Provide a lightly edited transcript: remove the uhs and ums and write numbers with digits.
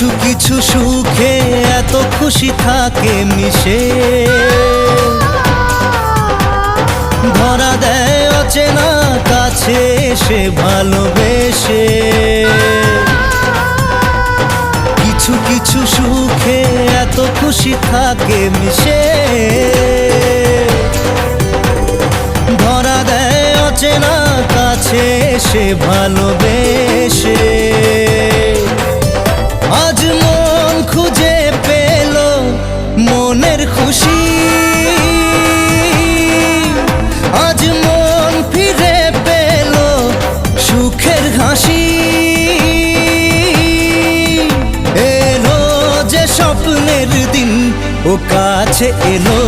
কিছু কিছু সুখে এত খুশি থাকে মিশে, ধরা দেয় অচেনা কাছে এসে ভালোবেসে। কিছু কিছু সুখে এত খুশি থাকে মিশে, ধরা দেয় অচেনা কাছে এসে ভালোবেসে। আজ মন খুঁজে পেল মনের খুশি, আজ মন ফিরে পেল সুখের হাসি। এলো যে স্বপ্নের দিন ও কাছে এলো,